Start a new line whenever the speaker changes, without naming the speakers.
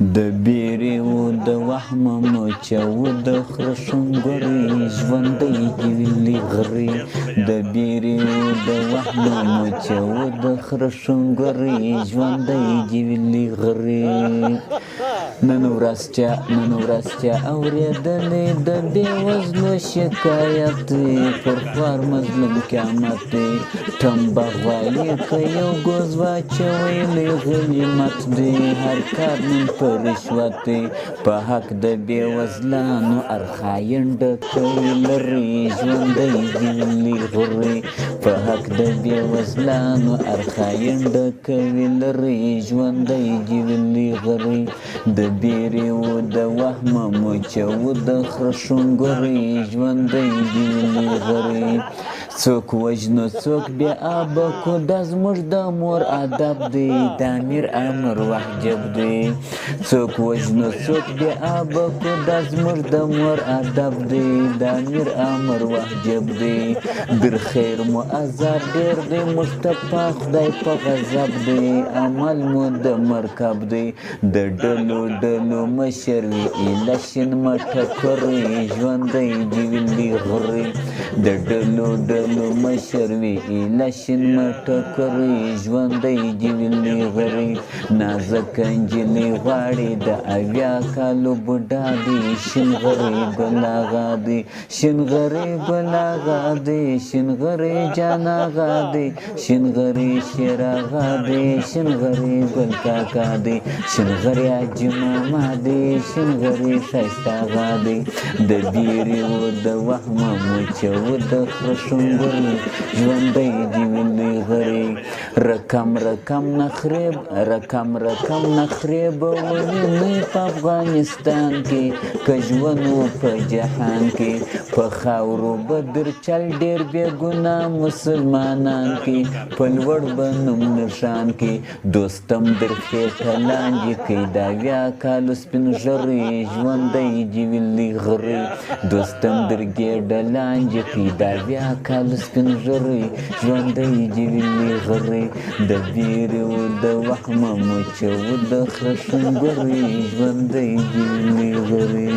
د بیرې و د وهمه مچه و د خره شونګرې ژوندی دې وي غرې د بیرې و د وهمه مچه و د خره شونګرې ژوندی دې وي غرې نن ورځ چا اورېدلې د بېوزلو شکایت پر خوار مظلوم قیامت دی ټمبه غوایي که یو ګوز واچوی غنیمت دی هر کار نن په رشوت دی په حق د بېوزلانو ارخاین ډکوي لرې ژوندی دې وي غرې په حق د بېوزلانو ارخاین ډکوي لرې ژوندی دې وي غرې د بیرې و د وهمه مچه و د خره شونګرې ژوندی دې وي غرې څوک وژنو څوک بې آبه کو دا زموږ د مور ادب دی د امیر امر وحجب دی څوک وژنو څوک بې آبه کو دا زموږ د مور ادب دی د امیر امر وحجب دی در خیر مو عذاب ډېر دی موږ ته په خدای په غضب دی عمل مو د مرکب دی د ډلو مشر وي ایله شین مټه کرې ژوندی دې وي غرې د ډلو مشر وي ایله شین مټه کرې ژوندی دې وي غرې نازکه نجلۍ غواړي د 80 کالو بوډا دی شین غرې ګل اغا دی شین غرې ګل اغا دی شین غرې جان اغا دی شین غرې شیر اغا دی شین غرې ګل کاکا دی شین غرې حاجي ماما دی شین غرې ښایسته اغا دی د بیرې و د وهمه مچه و د خره شونګرې ژوندی دې وي غرې رقم نخرې به ووینئ په افغانستان کې که ژوند و په جهان کې په خاورو به در چل ډېر بې ګناه مسلمانان کې په لوړ به نوم نښان کې دوستم در خېټه لاندې کوي د 80 کالو سپین ږیرې ژوندی دې وي غرې دوستم در ګېډه لاندې کوي د 80 کالو سپین ږیرې ژوندی دې وي غرې د بیرې و د وهمه مچه و د خره شونګرې ژوندی دې وي غرې